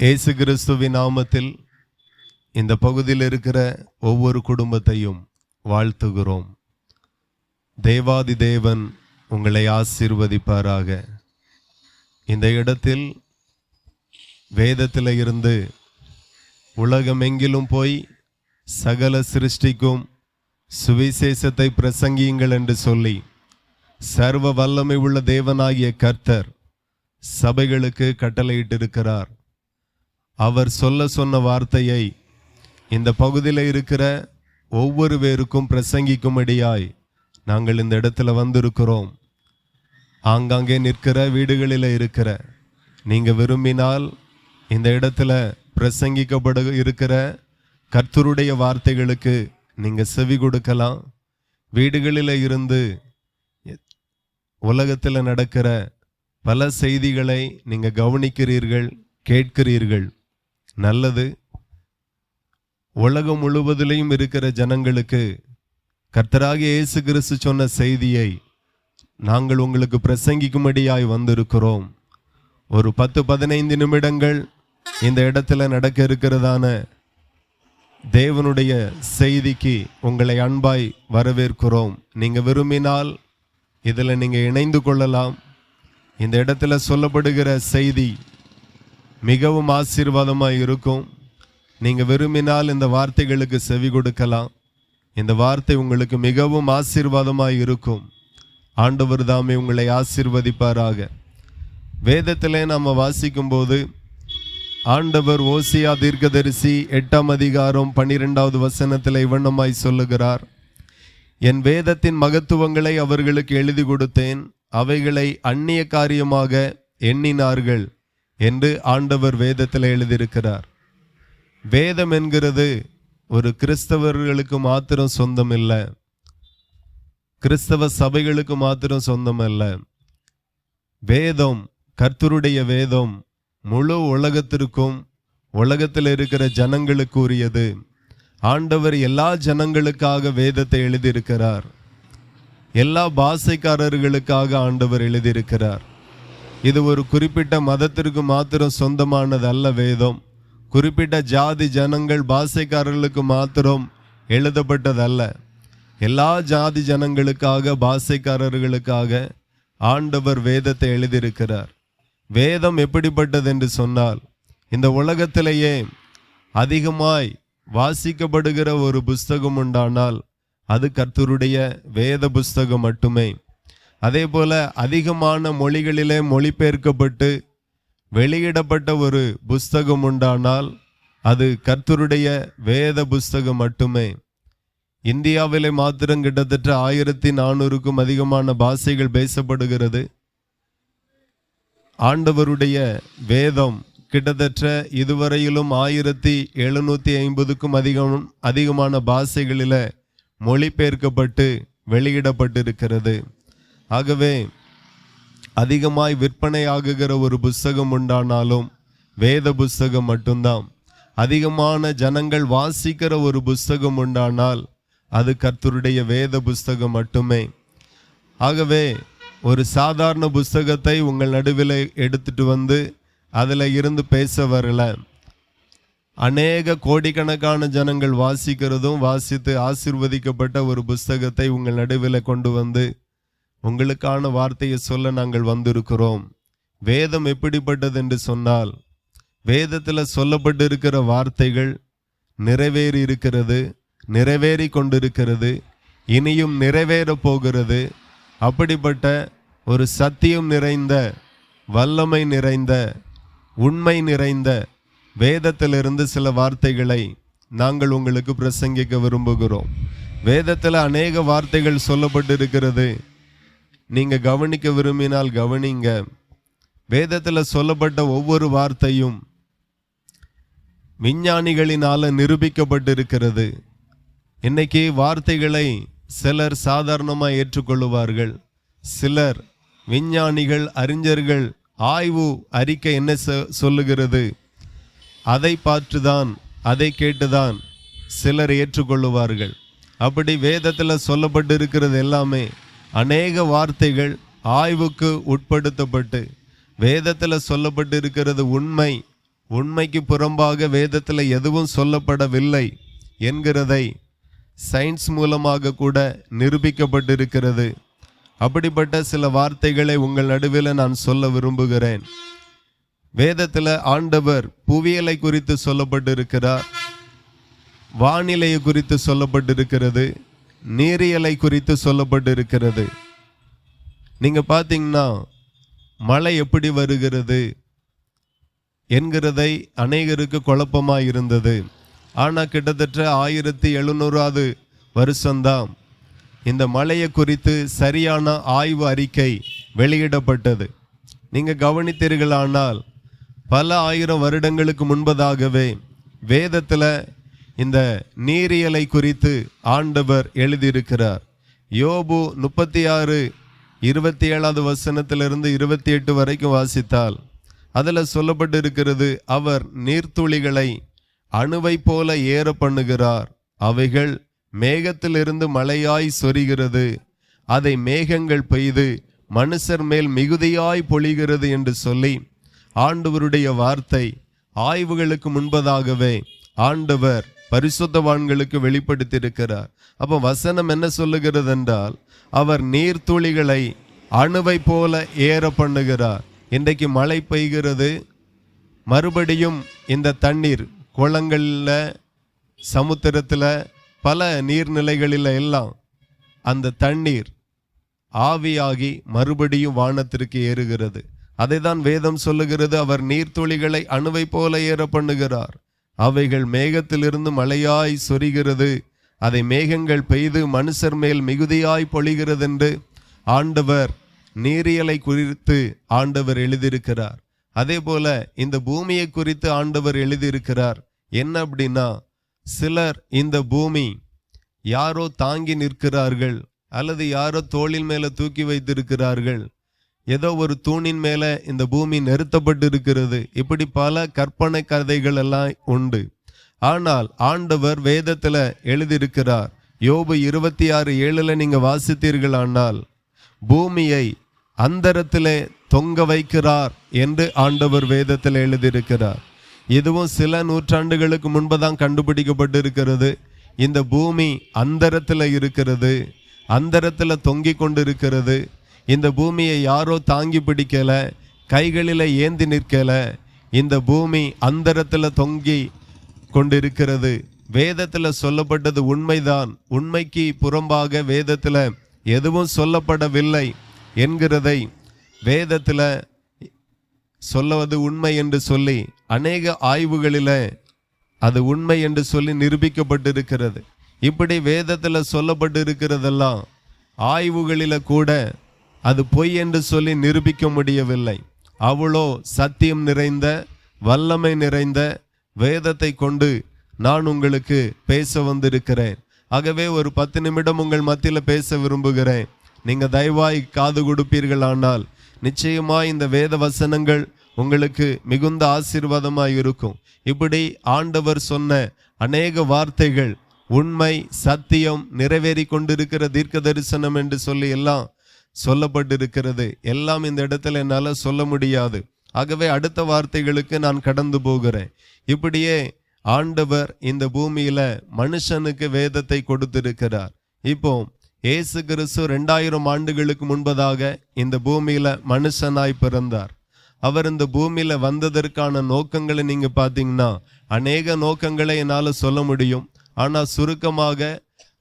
இயேசு கிறிஸ்துவின் நாமத்தில் இந்த பகுதியில் இருக்கிற ஒவ்வொரு குடும்பத்தையும் வாழ்த்துகிறோம். தேவாதி தேவன் உங்களை ஆசீர்வதிப்பாராக. இந்த இடத்தில் வேதத்தில் இருந்து உலகமெங்கிலும் போய் சகல சிருஷ்டிக்கும் சுவிசேஷத்தை பிரசங்கியுங்கள் என்று சொல்லி சர்வ வல்லமை உள்ள தேவனாகிய கர்த்தர் சபைகளுக்கு கட்டளையிட்டிருக்கிறார். அவர் சொன்ன வார்த்தையை இந்த பகுதியில் இருக்கிற ஒவ்வொரு பேருக்கும் பிரசங்கிக்கும்படியாய் நாங்கள் இந்த இடத்துல வந்திருக்கிறோம். ஆங்காங்கே நிற்கிற வீடுகளில் இருக்கிற நீங்கள் விரும்பினால் இந்த இடத்துல பிரசங்கிக்கப்பட இருக்கிற கர்த்தருடைய வார்த்தைகளுக்கு நீங்கள் செவி கொடுக்கலாம். வீடுகளில் இருந்து உலகத்தில் நடக்கிற பல செய்திகளை நீங்கள் கவனிக்கிறீர்கள், கேட்கிறீர்கள். நல்லது. உலகம் முழுவதிலையும் இருக்கிற ஜனங்களுக்கு கர்த்தராகிய இயேசு கிறிஸ்து சொன்ன செய்தியை நாங்கள் உங்களுக்கு பிரசங்கிக்கும்படியாய் வந்திருக்கிறோம். ஒரு 10-15 நிமிடங்கள் இந்த இடத்துல நடக்க இருக்கிறதான தேவனுடைய செய்திக்கு உங்களை அன்பாய் வரவேற்கிறோம். நீங்கள் விரும்பினால் இதில் நீங்கள் இணைந்து கொள்ளலாம். இந்த இடத்துல சொல்லப்படுகிற செய்தி மிகவும் ஆசீர்வாதமாக இருக்கும். நீங்கள் விரும்பினால் இந்த வார்த்தைகளுக்கு செவி கொடுக்கலாம். இந்த வார்த்தை உங்களுக்கு மிகவும் ஆசீர்வாதமாக இருக்கும். ஆண்டவர் தாமே உங்களை ஆசீர்வதிப்பாராக. வேதத்திலே நாம் வாசிக்கும்போது ஆண்டவர் ஓசியா தீர்க்கதரிசி 8ஆம் அதிகாரம் 12வது வசனத்தில் இவ்வண்ணமாய் சொல்லுகிறார், என் வேதத்தின் மகத்துவங்களை அவர்களுக்கு எழுதி கொடுத்தேன், அவைகளை அந்நிய காரியமாக எண்ணினார்கள் என்று ஆண்டவர் வேதத்தில் எழுதியிருக்கிறார். வேதம் என்கிறது ஒரு கிறிஸ்தவர்களுக்கு மாத்திரம் சொந்தம் இல்லை, கிறிஸ்தவ சபைகளுக்கு மாத்திரம் சொந்தம் அல்ல. வேதம், கர்த்தருடைய வேதம் முழு உலகத்திற்கும், உலகத்தில் இருக்கிற ஜனங்களுக்கு உரியது. ஆண்டவர் எல்லா ஜனங்களுக்காக வேதத்தை எழுதியிருக்கிறார். எல்லா பாஷைக்காரர்களுக்காக ஆண்டவர் எழுதியிருக்கிறார். இது ஒரு குறிப்பிட்ட மதத்திற்கு மாத்திரம் சொந்தமானது அல்ல. வேதம் குறிப்பிட்ட ஜாதி ஜனங்கள் பாஷைக்காரர்களுக்கு மாத்திரம் எழுதப்பட்டதல்ல. எல்லா ஜாதி ஜனங்களுக்காக, பாஷைக்காரர்களுக்காக ஆண்டவர் வேதத்தை எழுதியிருக்கிறார். வேதம் எப்படிப்பட்டது என்று சொன்னால், இந்த உலகத்திலேயே அதிகமாய் வாசிக்கப்படுகிற ஒரு புஸ்தகம் உண்டானால் அது கர்த்தருடைய வேத புஸ்தகம் மட்டுமே. அதே போல அதிகமான மொழிகளிலே மொழிபெயர்க்கப்பட்டு வெளியிடப்பட்ட ஒரு புஸ்தகம் உண்டானால் அது கர்த்தருடைய வேத புஸ்தகம் மட்டுமே. இந்தியாவிலே மாத்திரம் கிட்டத்தட்ட 1400க்கும் அதிகமான பாஷைகள் பேசப்படுகிறது. ஆண்டவருடைய வேதம் கிட்டத்தட்ட இதுவரையிலும் 1750க்கும் அதிகமான பாஷைகளில் மொழிபெயர்க்கப்பட்டு வெளியிடப்பட்டிருக்கிறது. ஆகவே அதிகமாய் விற்பனை ஆகுகிற ஒரு புஸ்தகம் உண்டானாலும் வேத புஸ்தகம் மட்டும்தான். அதிகமான ஜனங்கள் வாசிக்கிற ஒரு புஸ்தகம் உண்டானால் அது கர்த்தருடைய வேத புஸ்தகம் மட்டுமே. ஆகவே ஒரு சாதாரண புஸ்தகத்தை உங்கள் நடுவில் எடுத்துட்டு வந்து அதில் இருந்து பேச வரல. அநேக கோடிக்கணக்கான ஜனங்கள் வாசிக்கிறதும், வாசித்து ஆசீர்வதிக்கப்பட்ட ஒரு புஸ்தகத்தை உங்கள் நடுவில் கொண்டு வந்து உங்களுக்கான வார்த்தையை சொல்ல நாங்கள் வந்திருக்கிறோம். வேதம் எப்படிப்பட்டது என்று சொன்னால், வேதத்தில் சொல்லப்பட்டு இருக்கிற வார்த்தைகள் நிறைவேறி இருக்கிறது, நிறைவேறி கொண்டிருக்கிறது, இனியும் நிறைவேற போகிறது. அப்படிப்பட்ட ஒரு சத்தியம் நிறைந்த, வல்லமை நிறைந்த, உண்மை நிறைந்த வேதத்திலிருந்து சில வார்த்தைகளை நாங்கள் உங்களுக்கு பிரசங்கிக்க விரும்புகிறோம். வேதத்தில் அநேக வார்த்தைகள் சொல்லப்பட்டு இருக்கிறது. நீங்க கவனிக்க விரும்பினால் கவனிங்க. வேதத்தில் சொல்லப்பட்ட ஒவ்வொரு வார்த்தையும் விஞ்ஞானிகளினால நிரூபிக்கப்பட்டிருக்கிறது. இன்னைக்கு வார்த்தைகளை சிலர் சாதாரணமாக ஏற்றுக்கொள்ளுவார்கள். சிலர் விஞ்ஞானிகள், அறிஞர்கள் ஆய்வு அறிக்கை என்ன சொல்லுகிறது அதை பார்த்துதான், அதை கேட்டுதான் சிலர் ஏற்றுக்கொள்ளுவார்கள். அப்படி வேதத்தில் சொல்லப்பட்டிருக்கிறது எல்லாமே அநேக வார்த்தைகள் ஆய்வுக்கு உட்படுத்தப்பட்டு வேதத்தில் சொல்லப்பட்டிருக்கிறது உண்மை உண்மைக்கு புறம்பாக வேதத்தில் எதுவும் சொல்லப்படவில்லை என்கிறதை சயின்ஸ் மூலமாக கூட நிரூபிக்கப்பட்டிருக்கிறது. அப்படிப்பட்ட சில வார்த்தைகளை உங்கள் நடுவில் நான் சொல்ல விரும்புகிறேன். வேதத்தில் ஆண்டவர் புவியியலை குறித்து சொல்லப்பட்டிருக்கிறார், வானிலையை குறித்து சொல்லப்பட்டிருக்கிறது, நீரியலை குறித்து சொல்லப்பட்டிருக்கிறது. நீங்க பார்த்தீங்கன்னா மழை எப்படி வருகிறது என்கிறதை அநேகருக்கு குழப்பமாக இருந்தது. ஆனால் கிட்டத்தட்ட 1700வது வருஷம்தான் இந்த மழையை குறித்து சரியான ஆய்வு அறிக்கை வெளியிடப்பட்டது. நீங்கள் கவனித்தீர்களானால் பல ஆயிரம் வருடங்களுக்கு முன்பதாகவே வேதத்தில் இந்த நீரியலை குறித்து ஆண்டவர் எழுதியிருக்கிறார். யோபு 36:27 வசனத்திலிருந்து 28 வரைக்கும் வாசித்தால் அதில் சொல்லப்பட்டு இருக்கிறது, அவர் நீர்த்துளிகளை அணுவை போல ஏற பண்ணுகிறார், அவைகள் மேகத்திலிருந்து மழையாய் சொரிகிறது, அதை மேகங்கள் பெய்து மனுஷர் மேல் மிகுதியாய் பொழிகிறது என்று சொல்லி ஆண்டவருடைய வார்த்தை ஆய்வுகளுக்கு முன்பதாகவே ஆண்டவர் பரிசுத்தவான்களுக்கு வெளிப்படுத்தியிருக்கிறார். அப்போ வசனம் என்ன சொல்லுகிறது என்றால், அவர் நீர்த்துளிகளை அணுவை போல ஏற பண்ணுகிறார். இன்றைக்கு மழை பெய்கிறது, மறுபடியும் இந்த தண்ணீர் குளங்களில், சமுத்திரத்தில், பல நீர்நிலைகளில் எல்லாம் அந்த தண்ணீர் ஆவியாகி மறுபடியும் வானத்திற்கு ஏறுகிறது. அதை தான் வேதம் சொல்லுகிறது, அவர் நீர்த்துளிகளை அணுவை போல ஏற பண்ணுகிறார், அவைகள் மேகத்திலிருந்து மழையாய் சொரிகிறது, அதை மேகங்கள் பெய்து மனுஷர் மேல் மிகுதியாய் பொழிகிறது என்று ஆண்டவர் நீரியலை குறித்து ஆண்டவர் எழுதியிருக்கிறார். அதே போல இந்த பூமியை குறித்து ஆண்டவர் எழுதியிருக்கிறார். என்ன அப்படின்னா, சிலர் இந்த பூமி யாரோ தாங்கி நிற்கிறார்கள், அல்லது யாரோ தோளின் மேல தூக்கி வைத்திருக்கிறார்கள், ஏதோ ஒரு தூணின் மேல இந்த பூமி நிறுத்தப்பட்டு இருக்கிறது. இப்படி பல கற்பனை கதைகள் எல்லாம் உண்டு. ஆனால் ஆண்டவர் வேதத்துல எழுதியிருக்கிறார். யோபு 26:7 நீங்க வாசித்தீர்களானால், பூமியை அந்தரத்திலே தொங்க வைக்கிறார் என்று ஆண்டவர் வேதத்தில் எழுதியிருக்கிறார். இதுவும் சில நூற்றாண்டுகளுக்கு முன்புதான் கண்டுபிடிக்கப்பட்டிருக்கிறது. இந்த பூமி அந்தரத்தில் இருக்கிறது, அந்தரத்தில் தொங்கி கொண்டு இருக்கிறது. இந்த பூமியை யாரோ தாங்கி பிடிக்கல, கைகளில் ஏந்தி நிற்கல, இந்த பூமி அந்தரத்தில் தொங்கி கொண்டிருக்கிறது. வேதத்தில் சொல்லப்பட்டது உண்மைதான், உண்மைக்கு புறம்பாக வேதத்தில் எதுவும் சொல்லப்படவில்லை என்கிறதை வேதத்தில் சொல்லுவது உண்மை என்று சொல்லி அநேக ஆய்வுகளில் அது உண்மை என்று சொல்லி நிரூபிக்கப்பட்டிருக்கிறது. இப்படி வேதத்தில் சொல்லப்பட்டு இருக்கிறதெல்லாம் ஆய்வுகளில் கூட அது பொய் என்று சொல்லி நிரூபிக்க முடியவில்லை. அவ்வளோ சத்தியம் நிறைந்த, வல்லமை நிறைந்த வேதத்தை கொண்டு நான் உங்களுக்கு பேச வந்திருக்கிறேன். ஆகவே ஒரு 10 நிமிடம் உங்கள் மத்தியில் பேச விரும்புகிறேன். நீங்கள் தயவாய் காது கொடுப்பீர்களானால் நிச்சயமாய் இந்த வேத வசனங்கள் உங்களுக்கு மிகுந்த ஆசீர்வாதமாய் இருக்கும். இப்படி ஆண்டவர் சொன்ன அநேக வார்த்தைகள் உண்மை, சத்தியம், நிறைவேறி கொண்டிருக்கிற தீர்க்க தரிசனம் என்று சொல்லி எல்லாம் சொல்லப்பட்டிருக்கிறது. எல்லாம் இந்த இடத்துல என்னால் சொல்ல முடியாது. ஆகவே அடுத்த வார்த்தைகளுக்கு நான் கடந்து போகிறேன். இப்படியே ஆண்டவர் இந்த பூமியில மனுஷனுக்கு வேதத்தை கொடுத்திருக்கிறார். இப்போ இயேசு கிறிஸ்து 2000 ஆண்டுகளுக்கு முன்பதாக இந்த பூமியில மனுஷனாய் பிறந்தார். அவர் இந்த பூமியில வந்ததற்கான நோக்கங்களை நீங்க பார்த்தீங்கன்னா அநேக நோக்கங்களை என்னால் சொல்ல முடியும். ஆனால் சுருக்கமாக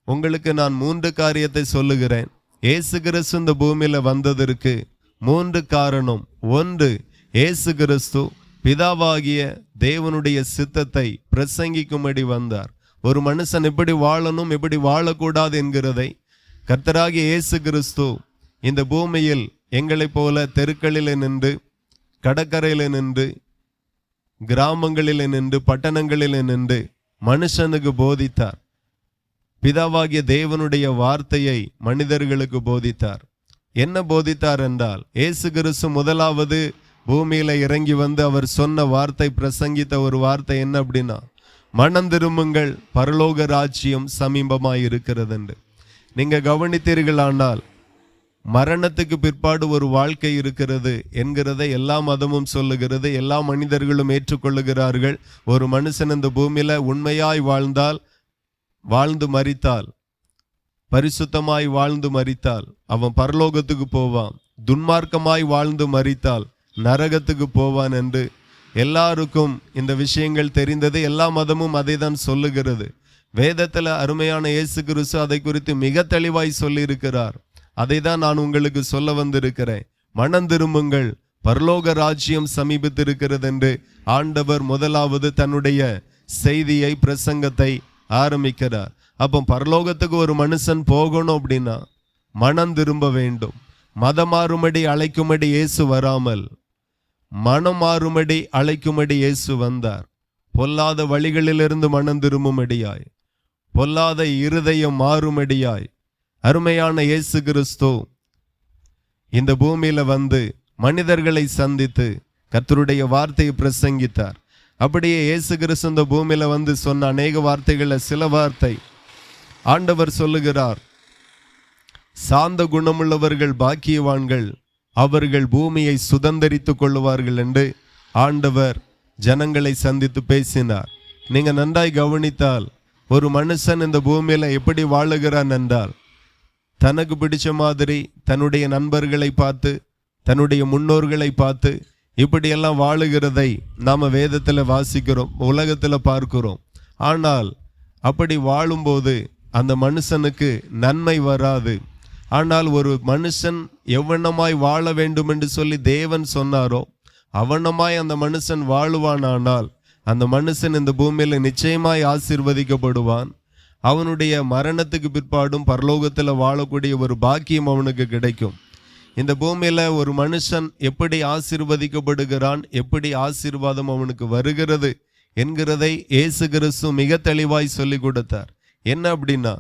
உங்களுக்கு நான் 3 காரியத்தை சொல்லுகிறேன். இயேசு கிறிஸ்து இந்த பூமியில வந்ததற்கு 3 காரணம். 1, இயேசு கிறிஸ்து பிதாவாகிய தேவனுடைய சித்தத்தை பிரசங்கிக்கும்படி வந்தார். ஒரு மனுஷன் எப்படி வாழணும், எப்படி வாழக்கூடாது என்கிறதை கர்த்தராகிய இயேசு கிறிஸ்து இந்த பூமியில் எங்களைப் போல தெருக்களில் நின்று, கடற்கரையில் நின்று, கிராமங்களில் நின்று, பட்டணங்களில் நின்று மனுஷனுக்கு போதித்தார். பிதாவாகிய தேவனுடைய வார்த்தையை மனிதர்களுக்கு போதித்தார். என்ன போதித்தார் என்றால், இயேசு கிறிஸ்து முதலாவது பூமியில இறங்கி வந்து அவர் சொன்ன வார்த்தை, பிரசங்கித்த ஒரு வார்த்தை என்ன அப்படின்னா, மனம் திரும்புங்கள், பரலோக ராஜ்யம் சமீபமாய் இருக்கிறது என்று. நீங்க கவனித்தீர்களானால் மரணத்துக்கு பிற்பாடு ஒரு வாழ்க்கை இருக்கிறது என்கிறதை எல்லா மதமும் சொல்லுகிறது, எல்லா மனிதர்களும் ஏற்றுக்கொள்ளுகிறார்கள். ஒரு மனுஷன் இந்த பூமியில உண்மையாய் வாழ்ந்து மரித்தால், பரிசுத்தமாய் வாழ்ந்து மரித்தால் அவன் பரலோகத்துக்கு போவான், துன்மார்க்கமாய் வாழ்ந்து மரித்தால் நரகத்துக்கு போவான் என்று எல்லாருக்கும் இந்த விஷயங்கள் தெரிந்தது. எல்லா மதமும் அதை தான் சொல்லுகிறது. வேதத்தில் அருமையான இயேசு கிறிஸ்து அதை குறித்து மிக தெளிவாய் சொல்லி இருக்கிறார். அதை தான் நான் உங்களுக்கு சொல்ல வந்திருக்கிறேன். மனம் திரும்புங்கள், பரலோக ராஜ்யம் சமீபித்திருக்கிறது என்று ஆண்டவர் முதலாவது தன்னுடைய செய்தியை, பிரசங்கத்தை ஆரம்பிக்கிறார். அப்போ பரலோகத்துக்கு ஒரு மனுஷன் போகணும் அப்படின்னா மனம் திரும்ப வேண்டும். மதம் மாறும்படி அழைக்கும்படி இயேசு வராமல், மனம் மாறும்படி அழைக்கும்படி இயேசு வந்தார். பொல்லாத வழிகளிலிருந்து மனம் திரும்பும்படியாய், பொல்லாத இருதயம் மாறும்படியாய் அருமையான இயேசு கிறிஸ்து இந்த பூமியில வந்து மனிதர்களை சந்தித்து கர்த்தருடைய வார்த்தையை பிரசங்கித்தார். அப்படியே இயேசு கிறிஸ்து இந்த பூமியில வந்து சொன்ன அநேக வார்த்தைகள்ல சில வார்த்தை ஆண்டவர் சொல்லுகிறார். சாந்த குணமுள்ளவர்கள் பாக்கியவான்கள், அவர்கள் பூமியை சுதந்தரித்துக் கொள்ளுவார்கள் என்று ஆண்டவர் ஜனங்களை சந்தித்து பேசினார். நீங்க நன்றாய் கவனித்தால் ஒரு மனுஷன் இந்த பூமியில எப்படி வாழுகிறான் என்றால், தனக்கு பிடிச்ச மாதிரி தன்னுடைய நண்பர்களை பார்த்து, தன்னுடைய முன்னோர்களை பார்த்து இப்படியெல்லாம் வாழுகிறதை நாம வேதத்தில் வாசிக்கிறோம், உலகத்தில் பார்க்கிறோம். ஆனால் அப்படி வாழும்போது அந்த மனுஷனுக்கு நன்மை வராது. ஆனால் ஒரு மனுஷன் எவ்வண்ணமாய் வாழ வேண்டும் என்று சொல்லி தேவன் சொன்னாரோ அவனமாய் அந்த மனுஷன் வாழுவானால் அந்த மனுஷன் இந்த பூமியில நிச்சயமாய் ஆசீர்வதிக்கப்படுவான். அவனுடைய மரணத்துக்கு பிற்பாடும் பரலோகத்தில் வாழக்கூடிய ஒரு பாக்கியம் அவனுக்கு கிடைக்கும். இந்த பூமியில ஒரு மனுஷன் எப்படி ஆசீர்வதிக்கப்படுகிறான், எப்படி ஆசீர்வாதம் அவனுக்கு வருகிறது என்கிறதை இயேசு கிறிஸ்து மிக தெளிவாய் சொல்லி கொடுத்தார். என்ன அப்படின்னா,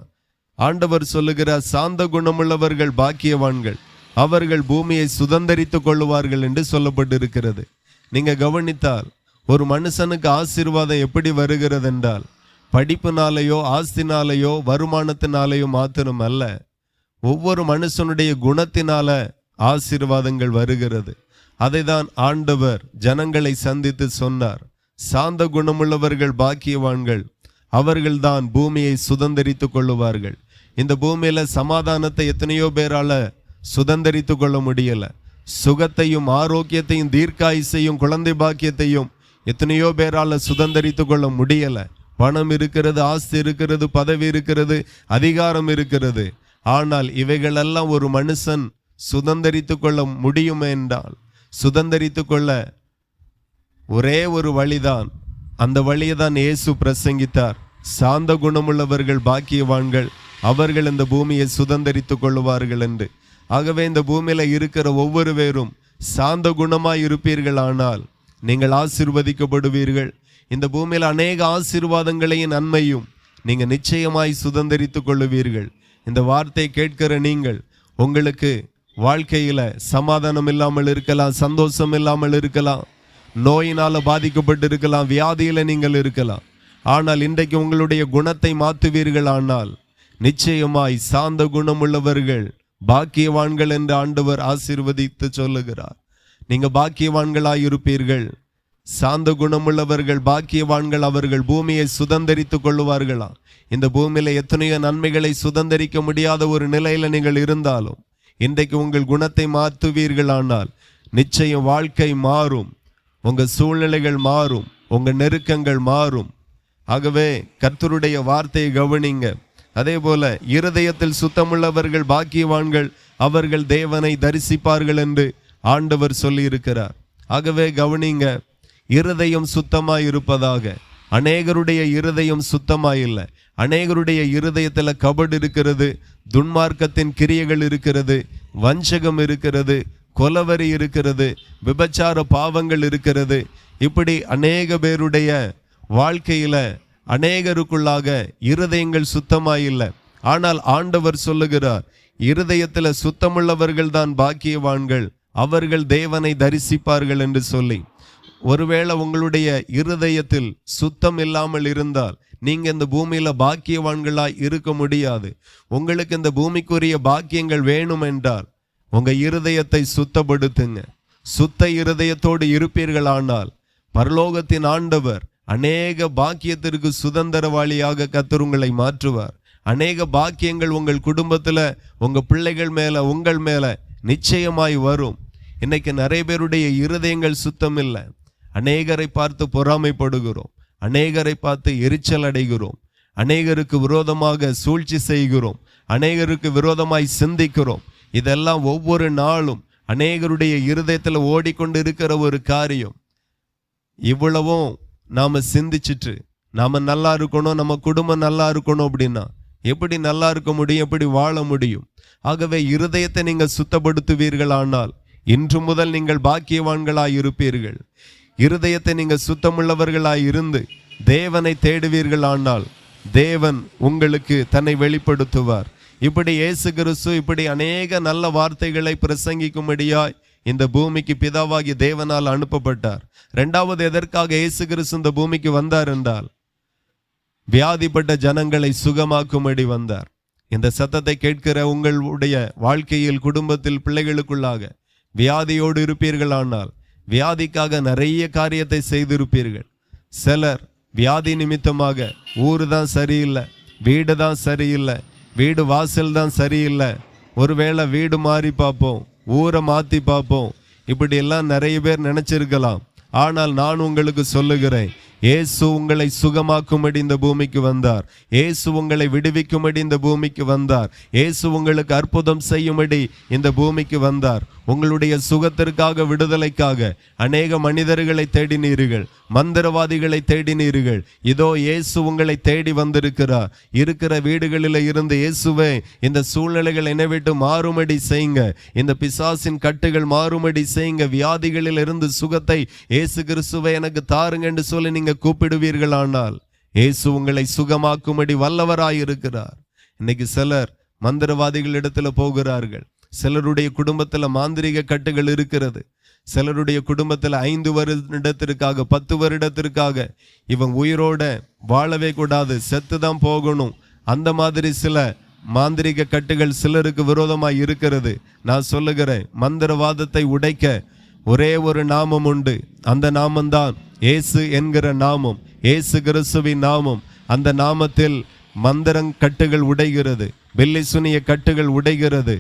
ஆண்டவர் சொல்லுகிறார், சாந்த குணமுள்ளவர்கள் பாக்கியவான்கள், அவர்கள் பூமியை சுதந்தரித்துக் கொள்ளுவார்கள் என்று சொல்லப்பட்டிருக்கிறது. நீங்க கவனித்தால் ஒரு மனுஷனுக்கு ஆசீர்வாதம் எப்படி வருகிறது என்றால், படிப்பினாலேயோ ஆஸ்தினாலேயோ வருமானத்தினாலேயோ மாத்திரம் அல்ல, ஒவ்வொரு மனுஷனுடைய குணத்தினால ஆசீர்வாதங்கள் வருகிறது. அதை தான் ஆண்டவர் ஜனங்களை சந்தித்து சொன்னார். சாந்த குணமுள்ளவர்கள் பாக்கியவான்கள், அவர்கள்தான் பூமியை சுதந்தரித்துக் கொள்ளுவார்கள். இந்த பூமியில சமாதானத்தை எத்தனையோ பேரால சுதந்தரித்துக் கொள்ள முடியல. சுகத்தையும் ஆரோக்கியத்தையும் தீர்க்காயுசையும் குழந்தை பாக்கியத்தையும் எத்தனையோ பேரால சுதந்தரித்துக் கொள்ள முடியல. பணம் இருக்கிறது, ஆஸ்தி இருக்கிறது, பதவி இருக்கிறது, அதிகாரம் இருக்கிறது. ஆனால் இவைகளெல்லாம் ஒரு மனுஷன் சுதந்தரித்துக் கொள்ள முடியும் என்றால், சுதந்தரித்துக் கொள்ள ஒரே ஒரு வழிதான், அந்த வழியை தான் இயேசு பிரசங்கித்தார். சாந்த குணமுள்ளவர்கள் பாக்கியவான்கள், அவர்கள் இந்த பூமியை சுதந்தரித்துக் கொள்ளுவார்கள் என்று. ஆகவே இந்த பூமியில இருக்கிற ஒவ்வொரு பேரும் சாந்த குணமாய் இருப்பீர்கள் ஆனால் நீங்கள் ஆசீர்வதிக்கப்படுவீர்கள். இந்த பூமியில் அநேக ஆசீர்வாதங்களையும் நன்மையும் நீங்க நிச்சயமாய் சுதந்தரித்துக் கொள்ளுவீர்கள். இந்த வார்த்தை கேட்கிற நீங்கள், உங்களுக்கு வாழ்க்கையில சமாதானம் இல்லாமல் இருக்கலாம், சந்தோஷம் இல்லாமல் இருக்கலாம், நோயினால பாதிக்கப்பட்டு இருக்கலாம், வியாதியில நீங்கள் இருக்கலாம். ஆனால் இன்றைக்கு உங்களுடைய குணத்தை மாற்றுவீர்கள் ஆனால் நிச்சயமாய் சாந்த குணமுள்ளவர்கள் பாக்கியவான்கள் என்று ஆண்டவர் ஆசீர்வதித்து சொல்லுகிறார். நீங்க பாக்கியவான்களாய் இருப்பீர்கள். சாந்த குணமுள்ளவர்கள் பாக்கியவான்கள், அவர்கள் பூமியை சுதந்தரித்துக் கொள்ளுவார்களா. இந்த பூமியில எத்தனையோ நன்மைகளை சுதந்தரிக்க முடியாத ஒரு நிலையில நீங்கள் இருந்தாலும் இன்றைக்கு உங்கள் குணத்தை மாற்றுவீர்களானால் நிச்சயம் வாழ்க்கை மாறும், உங்க சூழ்நிலைகள் மாறும், உங்க நெருக்கங்கள் மாறும். ஆகவே கர்த்தருடைய வார்த்தையை கவனிங்க. அதே போல இருதயத்தில் சுத்தமுள்ளவர்கள் பாக்கியவான்கள், அவர்கள் தேவனை தரிசிப்பார்கள் என்று ஆண்டவர் சொல்லி இருக்கிறார். ஆகவே கவனிங்க, இருதயம் சுத்தமாய் இருப்பதாக. அநேகருடைய இருதயம் சுத்தமாய் இல்லை. அநேகருடைய இருதயத்தில் கபடு இருக்கிறது, துன்மார்க்கத்தின் கிரியைகள் இருக்கிறது, வஞ்சகம் இருக்கிறது, கொலவரி இருக்கிறது, விபச்சார பாவங்கள் இருக்கிறது. இப்படி அநேக பேருடைய வாழ்க்கையில அநேகருக்குள்ளாக இருதயங்கள் சுத்தமாய் இல்லை. ஆனால் ஆண்டவர் சொல்லுகிறார், இருதயத்தில் சுத்தமுள்ளவர்கள் தான் பாக்கியவான்கள், அவர்கள் தேவனை தரிசிப்பார்கள் என்று சொல்லி. ஒருவேளை உங்களுடைய இருதயத்தில் சுத்தம் இல்லாமல் இருந்தால் நீங்க இந்த பூமியில பாக்கியவான்களாய் இருக்க முடியாது. உங்களுக்கு இந்த பூமிக்குரிய பாக்கியங்கள் வேணும் என்றால் உங்க இருதயத்தை சுத்தப்படுத்துங்க. சுத்த இருதயத்தோடு இருப்பீர்களானால் பரலோகத்தின் ஆண்டவர் அநேக பாக்கியத்திற்கு சுதந்திரவாளியாக கர்த்தர் உங்களை மாற்றுவார். அநேக பாக்கியங்கள் உங்கள் குடும்பத்துல, உங்க பிள்ளைகள் மேல, உங்கள் மேல நிச்சயமாய் வரும். இன்னைக்கு நிறைய பேருடைய இருதயங்கள் சுத்தம் இல்லை. அநேகரை பார்த்து பொறாமைப்படுகிறோம், அநேகரை பார்த்து எரிச்சல் அடைகிறோம், அநேகருக்கு விரோதமாக சூழ்ச்சி செய்கிறோம், அநேகருக்கு விரோதமாய் சிந்திக்கிறோம். இதெல்லாம் ஒவ்வொரு நாளும் அநேகருடைய இருதயத்துல ஓடிக்கொண்டு இருக்கிற ஒரு காரியம். இவ்வளவும் நாம சிந்திச்சுட்டு நாம நல்லா இருக்கணும், நம்ம குடும்பம் நல்லா இருக்கணும் அப்படின்னா எப்படி நல்லா இருக்க முடியும், எப்படி வாழ முடியும்? ஆகவே இருதயத்தை நீங்க சுத்தப்படுத்துவீர்கள் ஆனால் இன்று முதல் நீங்கள் பாக்கியவான்களாய் இருப்பீர்கள். இருதயத்தை நீங்க சுத்தமுள்ளவர்களாய் இருந்து தேவனை தேடுவீர்கள் ஆனால் தேவன் உங்களுக்கு தன்னை வெளிப்படுத்துவார். இப்படி இயேசு கிறிஸ்து இப்படி அநேக நல்ல வார்த்தைகளை பிரசங்கிக்கும்படியாய் இந்த பூமிக்கு பிதாவாகிய தேவனால் அனுப்பப்பட்டார். இரண்டாவது, எதற்காக இயேசு கிறிஸ்து இந்த பூமிக்கு வந்தார் என்றால் வியாதிப்பட்ட ஜனங்களை சுகமாக்கும்படி வந்தார். இந்த சத்தத்தை கேட்கிற உங்களுடைய வாழ்க்கையில், குடும்பத்தில், பிள்ளைகளுக்குள்ளாக வியாதியோடு இருப்பீர்களானால் வியாதிக்காக நிறைய காரியத்தை செய்திருப்பீர்கள். சிலர் வியாதி நிமித்தமாக ஊரு தான் சரியில்லை, வீடு தான் சரியில்லை, வீடு வாசல் தான் சரியில்லை, ஒருவேளை வீடு மாறி பார்ப்போம், ஊரை மாற்றி பார்ப்போம், இப்படி எல்லாம் நிறைய பேர் நினைச்சிருக்கலாம். ஆனால் நான் உங்களுக்கு சொல்லுகிறேன், இயேசு உங்களை சுகமாக்கும்படி இந்த பூமிக்கு வந்தார். இயேசு உங்களை விடுவிக்கும்படி இந்த பூமிக்கு வந்தார். இயேசு உங்களுக்கு அற்புதம் செய்யும்படி இந்த பூமிக்கு வந்தார். உங்களுடைய சுகத்திற்காக, விடுதலைக்காக அநேக மனிதர்களை தேடினீர்கள், மந்திரவாதிகளை தேடினீர்கள். இதோ இயேசு உங்களை தேடி வந்திருக்கிறார். இருக்கிற வீடுகளில் இருந்து இயேசுவே இந்த சூழ்நிலைகள் என்னை விட்டு மாறும்படி செய்யுங்க, இந்த பிசாசின் கட்டுகள் மாறும்படி செய்யுங்க, வியாதிகளில் இருந்து சுகத்தை இயேசு கிறிஸ்துவை எனக்கு தாருங்க என்று சொல்லி நீங்க கூப்பிடுவீர்களானால் இயேசு உங்களை சுகமாக்கும்படி வல்லவராயிருக்கிறார். இன்னைக்கு சிலர் மந்திரவாதிகள் இடத்துல போகிறார்கள். சிலருடைய குடும்பத்துல மாந்திரிக கட்டுகள் இருக்கிறது. சிலருடைய குடும்பத்துல 5 வருடத்திற்காக, 10 வருடத்திற்காக இவன் உயிரோட வாழவே கூடாது, செத்துதான் போகணும், அந்த மாதிரி சில மாந்திரிக கட்டுகள் சிலருக்கு விரோதமாய் இருக்கிறது. நான் சொல்லுகிறேன், மந்திரவாதத்தை உடைக்க ஒரே ஒரு நாமம் உண்டு. அந்த நாமம்தான் இயேசு என்கிற நாமம், இயேசு கிறிஸ்துவின் நாமம். அந்த நாமத்தில் மந்திரங் கட்டுகள் உடைகிறது, பில்லி சுனிய கட்டுகள் உடைகிறது.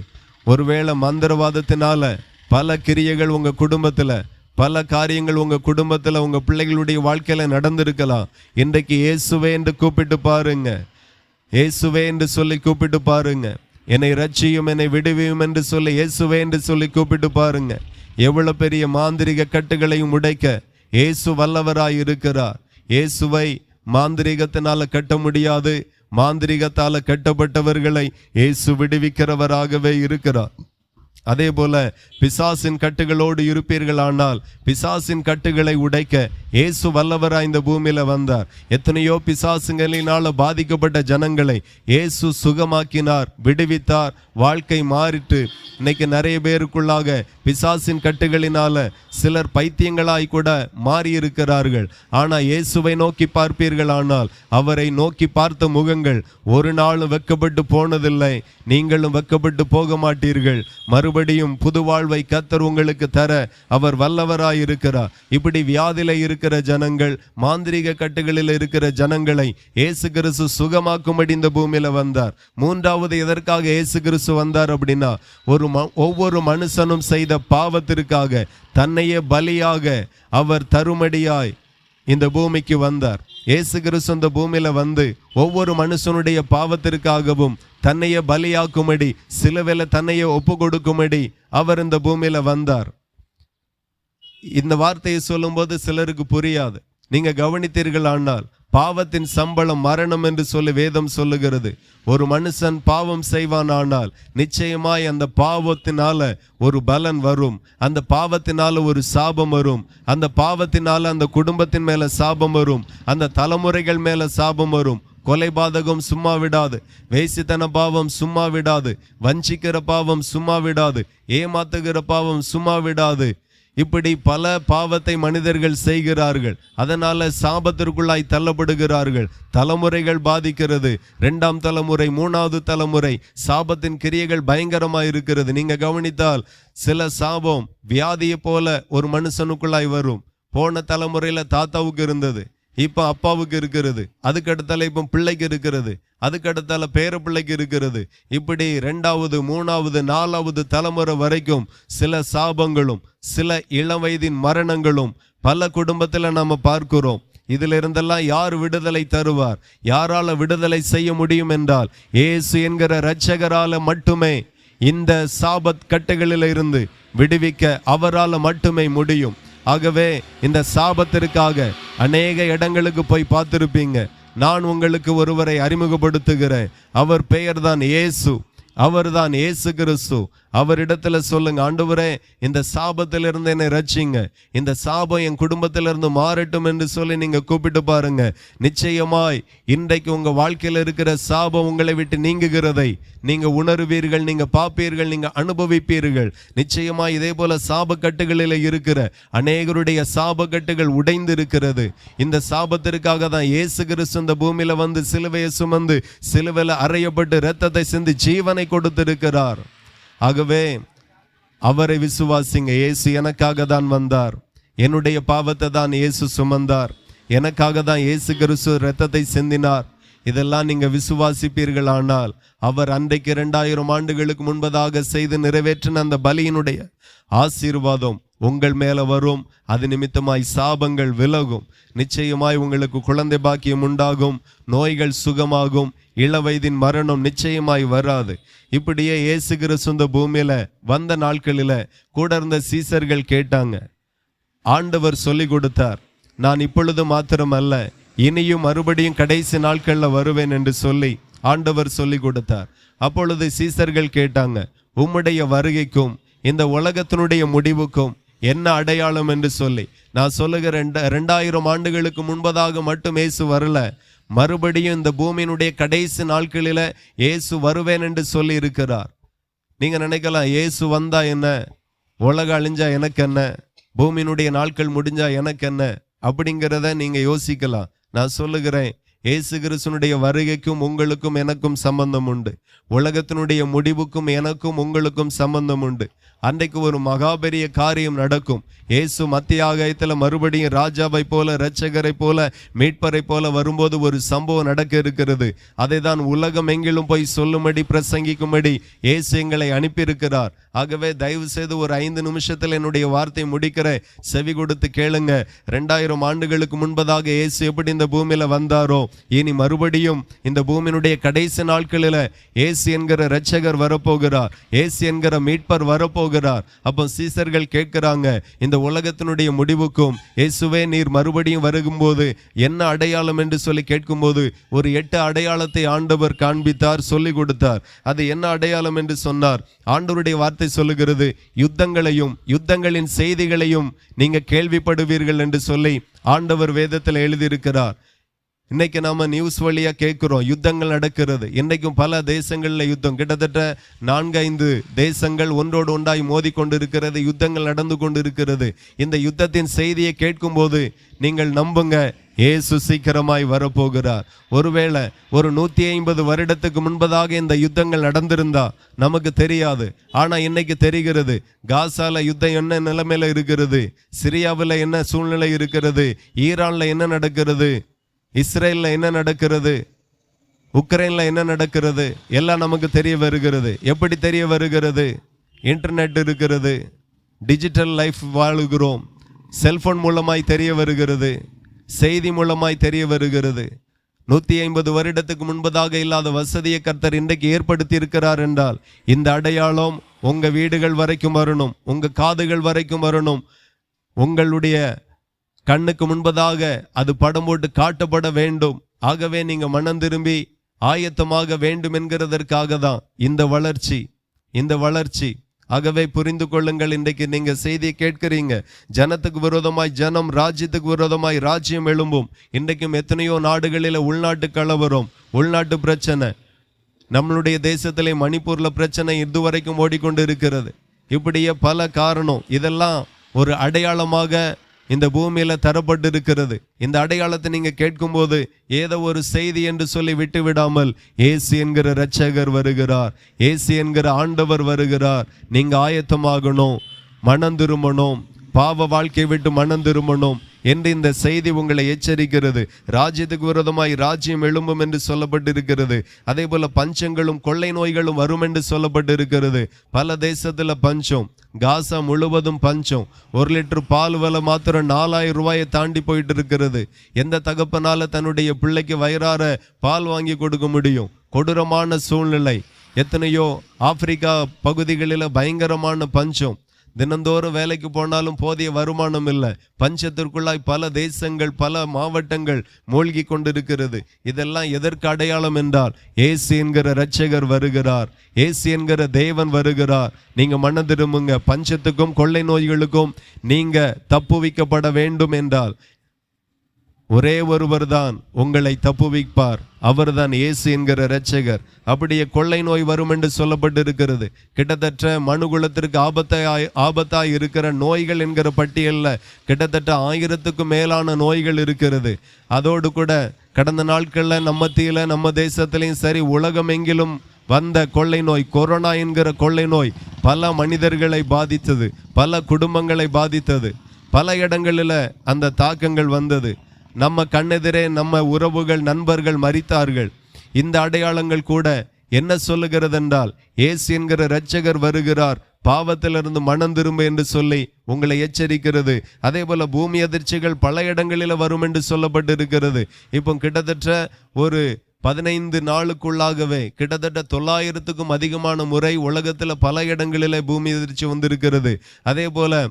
ஒருவேளை மந்திரவாதத்தினால பல கிரியைகள் உங்க குடும்பத்துல, பல காரியங்கள் உங்க குடும்பத்துல, உங்க பிள்ளைகளுடைய வாழ்க்கையில நடந்திருக்கலாம். இன்றைக்கு இயேசுவே என்று கூப்பிட்டு பாருங்க, இயேசுவே என்று சொல்லி கூப்பிட்டு பாருங்க. என்னை ரட்சியும், என்னை விடுவியும் என்று சொல்லி இயேசுவே என்று சொல்லி கூப்பிட்டு பாருங்க. எவ்வளவு பெரிய மாந்திரிக கட்டுகளையும் உடைக்க இயேசு வல்லவராய் இருக்கிறார். இயேசுவை மாந்திரிகத்தினால கட்ட முடியாது. மாந்திரிகத்தால கட்டப்பட்டவர்களை இயேசு விடுவிக்கிறவராகவே இருக்கிறார். அதே போல பிசாசின் கட்டுகளோடு இருப்பீர்களானால் பிசாசின் கட்டுகளை உடைக்க இயேசு வல்லவராய் இந்த பூமியில வந்தார். எத்தனையோ பிசாசுகளினால பாதிக்கப்பட்ட ஜனங்களை இயேசு சுகமாக்கினார், விடுவித்தார், வாழ்க்கை மாறிட்டு. இன்னைக்கு நிறைய பேருக்குள்ளாக பிசாசின் கட்டுகளினால சிலர் பைத்தியங்களாய் கூட மாறி இருக்கிறார்கள். ஆனா இயேசுவை நோக்கி பார்ப்பீர்களானால் அவரை நோக்கி பார்த்த முகங்கள் ஒரு நாளும் வெட்கப்பட்டு போனதில்லை. நீங்களும் வெட்கப்பட்டு போக மாட்டீர்கள். மறுபடியும் புது வாழ்வை கர்த்தர் உங்களுக்கு தர அவர் வல்லவராய் இருக்கிறார். இப்படி வியாதியில இருக்கிற ஜனங்கள், மாந்திரிக கட்டுகளில் இருக்கிற ஜனங்களை இயேசு கிறிஸ்து சுகமாக்கும்படி இந்த பூமியில வந்தார். மூன்றாவது எதற்காக இயேசு கிறிஸ்து வந்தார் அப்படின்னா, ஒவ்வொரு மனுஷனும் செய்த பாவத்திற்காக தன்னையே பலியாக அவர் தருமடியாய் இந்த பூமிக்கு வந்தார். இயேசு கிறிஸ்து இந்த பூமியில வந்து ஒவ்வொரு மனுஷனுடைய பாவத்திற்காகவும் தன்னையே பலியாக்கும்படி, சிலுவையில தன்னையே ஒப்பு கொடுக்கும்படி அவர் இந்த பூமியில வந்தார். இந்த வார்த்தையை சொல்லும்போது சிலருக்கு புரியாது. நீங்க கவனித்தீர்களானால் பாவத்தின் சம்பளம் மரணம் என்று சொல்லி வேதம் சொல்லுகிறது. ஒரு மனுஷன் பாவம் செய்வானால் நிச்சயமாய் அந்த பாவத்தினால ஒரு பலன் வரும், அந்த பாவத்தினால ஒரு சாபம் வரும், அந்த பாவத்தினால அந்த குடும்பத்தின் மேல சாபம் வரும், அந்த தலைமுறைகள் மேல சாபம் வரும். கொலைபாதகம் சும்மா விடாது, வேசித்தன பாவம் சும்மா விடாது, வஞ்சிக்கிற பாவம் சும்மா விடாது, ஏமாத்துகிற பாவம் சும்மா விடாது. இப்படி பல பாவத்தை மனிதர்கள் செய்கிறார்கள். அதனால சாபத்திற்குள்ளாய் தள்ளப்படுகிறார்கள். தலைமுறைகள் பாதிக்கிறது. 2ஆம் தலைமுறை, 3வது தலைமுறை சாபத்தின் கிரியைகள் பயங்கரமாய் இருக்கிறது. நீங்க கவனித்தால் சில சாபம் வியாதியை போல ஒரு மனுஷனுக்குள்ளாய் வரும். போன தலைமுறையில தாத்தாவுக்கு இருந்தது, இப்ப அப்பாவுக்கு இருக்கிறது, அதுக்கடுத்தால இப்ப பிள்ளைக்கு இருக்கிறது, அதுக்கடுத்தால பேர பிள்ளைக்கு இருக்கிறது. இப்படி 2வது 3வது 4வது தலைமுறை வரைக்கும் சில சாபங்களும் சில இளவயதின் மரணங்களும் பல குடும்பத்துல நாம பார்க்கிறோம். இதுல இருந்தெல்லாம் யார் விடுதலை தருவார்? யாரால விடுதலை செய்ய முடியும் என்றால் இயேசு என்கிற இரட்சகரால மட்டுமே இந்த சாபத் கட்டுகளில் இருந்து விடுவிக்க அவரால் மட்டுமே முடியும். ஆகவே இந்த சாபத்திற்காக அநேக இடங்களுக்கு போய் பார்த்திருப்பீங்க. நான் உங்களுக்கு ஒருவரை அறிமுகப்படுத்துகிறேன். அவர் பெயர்தான் இயேசு. அவர்தான் இயேசு கிறிஸ்து. அவரிடத்துல சொல்லுங்க, ஆண்டவரே இந்த சாபத்திலிருந்து என்னை ரட்சிங்க, இந்த சாபம் என் குடும்பத்திலிருந்து மாறட்டும் என்று சொல்லி நீங்க கூப்பிட்டு பாருங்க. நிச்சயமாய் இன்றைக்கு உங்க வாழ்க்கையில் இருக்கிற சாபம் உங்களை விட்டு நீங்குகிறதை நீங்க உணர்வீர்கள், நீங்க பார்ப்பீர்கள், நீங்க அனுபவிப்பீர்கள். நிச்சயமாய் இதே போல சாபக்கட்டுகளில் இருக்கிற அநேகருடைய சாபக்கட்டுகள் உடைந்து இருக்கிறது. இந்த சாபத்திற்காக தான் இயேசு கிறிஸ்து இந்த பூமியில வந்து சிலுவையை சுமந்து சிலுவையில் அறையப்பட்டு இரத்தத்தை சிந்தி ஜீவனை கொடுத்திருக்கிறார். ஆகவே அவரை விசுவாசிங்க. இயேசு எனக்காக தான் வந்தார், என்னுடைய பாவத்தை தான் இயேசு சுமந்தார், எனக்காக தான் இயேசு கிறிஸ்து இரத்தத்தை சிந்தினார். இதெல்லாம் நீங்க விசுவாசிப்பீர்கள் ஆனால் அவர் அன்றைக்கு 2000 ஆண்டுகளுக்கு முன்பதாக செய்து நிறைவேற்றின அந்த பலியினுடைய ஆசீர்வாதம் உங்கள் மேல வரும். அது நிமித்தமாய் சாபங்கள் விலகும். நிச்சயமாய் உங்களுக்கு குழந்தை பாக்கியம் உண்டாகும், நோய்கள் சுகமாகும், இளவயதின் மரணம் நிச்சயமாய் வராது. இப்படியே இயேசு கிறிஸ்து இந்த பூமியில வந்த நாட்களில கூட இருந்த சீசர்கள் கேட்டாங்க. ஆண்டவர் சொல்லி கொடுத்தார், நான் இப்பொழுது மாத்திரம் அல்ல, இனியும் மறுபடியும் கடைசி நாட்கள்ல வருவேன் என்று சொல்லி ஆண்டவர் சொல்லி கொடுத்தார். அப்பொழுது சீசர்கள் கேட்டாங்க, உம்முடைய வருகைக்கும் இந்த உலகத்தினுடைய முடிவுக்கும் என்ன அடையாளம் என்று சொல்லி. நான் சொல்லுகிற 2000 ஆண்டுகளுக்கு முன்பதாக மட்டும் இயேசு வரல, மறுபடியும் இந்த பூமியினுடைய கடைசி நாட்களில இயேசு வருவேன் என்று சொல்லி இருக்கிறார். நீங்க நினைக்கலாம், இயேசு வந்தா என்ன, உலகம் அழிஞ்சா எனக்கு என்ன, பூமியினுடைய நாட்கள் முடிஞ்சா எனக்கு என்ன அப்படிங்கிறத நீங்க யோசிக்கலாம். நான் சொல்லுகிறேன், இயேசு கிறிஸ்துனுடைய வருகைக்கும் உங்களுக்கும் எனக்கும் சம்பந்தம் உண்டு. உலகத்தினுடைய முடிவுக்கும் எனக்கும் உங்களுக்கும் சம்பந்தம் உண்டு. அன்றைக்கு ஒரு மகாபெரிய காரியம் நடக்கும். இயேசு மத்திய ஆகாயத்தில் மறுபடியும் ராஜாவை போல, இரட்சகரை போல, மீட்பரை போல வரும்போது ஒரு சம்பவம் நடக்க இருக்கிறது. அதை தான் உலகம் எங்கிலும் போய் சொல்லும்படி பிரசங்கிக்கும்படி இயேசு எங்களை அனுப்பியிருக்கிறார். ஆகவே தயவு செய்து ஒரு 5 நிமிஷத்தில் என்னுடைய வார்த்தை முடிக்கிற, செவி கொடுத்து கேளுங்க. 2000 ஆண்டுகளுக்கு முன்பதாக இயேசு எப்படி இந்த பூமியில வந்தாரோ, இனி மறுபடியும் இந்த பூமியினுடைய கடைசி நாட்களில இயேசு என்கிற இரட்சகர் வரப்போகிறார், இயேசு என்கிற மீட்பர் வரப்போகிறார். அப்போ சீசர்கள் கேட்கிறாங்க, இந்த உலகத்தினுடைய முடிவுக்கும் இயேசுவே நீர் மறுபடியும் வருகும்போது என்ன அடையாளம் என்று சொல்லி கேட்கும்போது ஒரு 8 அடையாளத்தை ஆண்டவர் காண்பித்தார், சொல்லி கொடுத்தார். அது என்ன அடையாளம் என்று சொன்னார். ஆண்டவருடைய வார்த்தை சொல்லுகிறது, யுத்தங்களையும் யுத்தங்களின் செய்திகளையும் நீங்க கேள்விப்படுவீர்கள் என்று சொல்லி ஆண்டவர் வேதத்தில் எழுதியிருக்கிறார். இன்னைக்கு நாம நியூஸ் வழியா கேட்கிறோம், யுத்தங்கள் நடக்கிறது. இன்னைக்கும் பல தேசங்கள்ல யுத்தம், கிட்டத்தட்ட 4-5 தேசங்கள் ஒன்றோடு ஒன்றாய் மோதி கொண்டிருக்கிறது, யுத்தங்கள் நடந்து கொண்டிருக்கிறது. இந்த யுத்தத்தின் செய்தியை கேட்கும் போது நீங்கள் நம்புங்க, இயேசு சீக்கிரமாய் வரப்போகிறார். ஒருவேளை ஒரு 150 வருடத்துக்கு முன்பதாக இந்த யுத்தங்கள் நடந்திருந்தா நமக்கு தெரியாது. ஆனா இன்னைக்கு தெரிகிறது. காசால யுத்தம் என்ன நிலைமையில இருக்கிறது, சிரியாவில் என்ன சூழ்நிலை இருக்கிறது, ஈரான்ல என்ன நடக்கிறது, இஸ்ரேல்ல என்ன நடக்கிறது, உக்ரைன்ல என்ன நடக்கிறது, எல்லாம் நமக்கு தெரிய வருகிறது. எப்படி தெரிய வருகிறது? இன்டர்நெட் இருக்கிறது, டிஜிட்டல் லைஃப் வாழுகிறோம், செல்போன் மூலமாய் தெரிய வருகிறது, செய்தி மூலமாய் தெரிய வருகிறது. 150 வருடத்துக்கு முன்பதாக இல்லாத வசதியை கர்த்தர் இன்றைக்கு ஏற்படுத்தி இருக்கிறார் என்றால் இந்த அடையாளம் உங்க வீடுகள் வரைக்கும் வரணும், உங்க காதுகள் வரைக்கும் வரணும், உங்களுடைய கண்ணுக்கு முன்பதாக அது படம் போட்டு காட்டப்பட வேண்டும். ஆகவே நீங்க மனம் திரும்பி ஆயத்தமாக வேண்டும் என்கிறதற்காக தான் இந்த வளர்ச்சி. ஆகவே புரிந்து கொள்ளுங்கள், இன்றைக்கு நீங்க செய்தியை கேட்கிறீங்க, ஜனத்துக்கு விரோதமாய் ஜனம், ராஜ்யத்துக்கு விரோதமாய் ராஜ்யம் எழும்பும். இன்றைக்கும் எத்தனையோ நாடுகளில் உள்நாட்டு கலவரம், உள்நாட்டு பிரச்சனை. நம்மளுடைய தேசத்திலே மணிப்பூர்ல பிரச்சனை இதுவரைக்கும் ஓடிக்கொண்டு இருக்கிறது. இப்படியே பல காரணம். இதெல்லாம் ஒரு அடையாளமாக இந்த பூமியில தரப்பட்டிருக்கிறது. இந்த அடையாளத்தை நீங்க கேட்கும்போது ஏதோ ஒரு செய்தி என்று சொல்லி விட்டு விடாமல், இயேசு என்கிற இரட்சகர் வருகிறார், இயேசு என்கிற ஆண்டவர் வருகிறார், நீங்க ஆயத்தமாகணும், மனம் திரும்பணும், பாவ வாழ்க்கையை விட்டு மனம் திரும்பணும் என்று இந்த செய்தி உங்களை எச்சரிக்கிறது. ராஜ்யத்துக்கு விரோதமாய் ராஜ்யம் எழும்பும் என்று சொல்லப்பட்டிருக்கிறது. அதே போல பஞ்சங்களும் கொள்ளை நோய்களும் வரும் என்று சொல்லப்பட்டிருக்கிறது. பல தேசத்துல பஞ்சம், காசா முழுவதும் பஞ்சம். 1 லிட்டர் பால் விலை மாத்திரம் 4000 ரூபாயை தாண்டி போயிட்டு இருக்கிறது. எந்த தகப்பனால தன்னுடைய பிள்ளைக்கு வயிறார பால் வாங்கி கொடுக்க முடியும்? கொடூரமான சூழ்நிலை. எத்தனையோ ஆப்பிரிக்கா பகுதிகளில் பயங்கரமான பஞ்சம். தினந்தோறும் வேலைக்கு போனாலும் போதிய வருமானம் இல்லை. பஞ்சத்திற்குள்ளாய் பல தேசங்கள், பல மாவட்டங்கள் மூழ்கி கொண்டிருக்கிறது. இதெல்லாம் எதற்கு அடையாளம் என்றால், இயேசு என்கிற இரட்சகர் வருகிறார், இயேசு என்கிற தேவன் வருகிறார். நீங்க மனம் திரும்புங்க. பஞ்சத்துக்கும் கொள்ளை நோய்களுக்கும் நீங்க தப்புவிக்கப்பட வேண்டும் என்றால் ஒரே ஒருவர் தான் உங்களை தப்புவிப்பார். அவர்தான் இயேசு என்கிற இரட்சகர். அப்படியே கொள்ளை நோய் வரும் என்று சொல்லப்பட்டிருக்கிறது. கிட்டத்தட்ட மனுகுலத்திற்கு ஆபத்தாய் இருக்கிற நோய்கள் என்கிற பட்டியலில் கிட்டத்தட்ட 1000க்கும் மேலான நோய்கள் இருக்கிறது. அதோடு கூட கடந்த நாட்களில் நம்ம தேசத்திலையும் சரி, உலகமெங்கிலும் வந்த கொள்ளை நோய், கொரோனா என்கிற கொள்ளை நோய் பல மனிதர்களை பாதித்தது, பல குடும்பங்களை பாதித்தது. பல இடங்களில் அந்த தாக்கங்கள் வந்தது. நம்ம கண்ணெதிரே நம்ம உறவுகள், நண்பர்கள் மரித்தார்கள். இந்த அடையாளங்கள் கூட என்ன சொல்லுகிறது என்றால், இயேசு என்கிற இரட்சகர் வருகிறார், பாவத்திலிருந்து மனம் திரும்ப என்று சொல்லி உங்களை எச்சரிக்கிறது. அதே போல பூமி அதிர்ச்சிகள் பல இடங்களில் வரும் என்று சொல்லப்பட்டிருக்கிறது. இப்போ கிட்டத்தட்ட ஒரு 15 நாளுக்குள்ளாகவே கிட்டத்தட்ட 900க்கும் அதிகமான முறை உலகத்தில் பல இடங்களில் பூமி அதிர்ச்சி வந்திருக்கிறது. அதே போல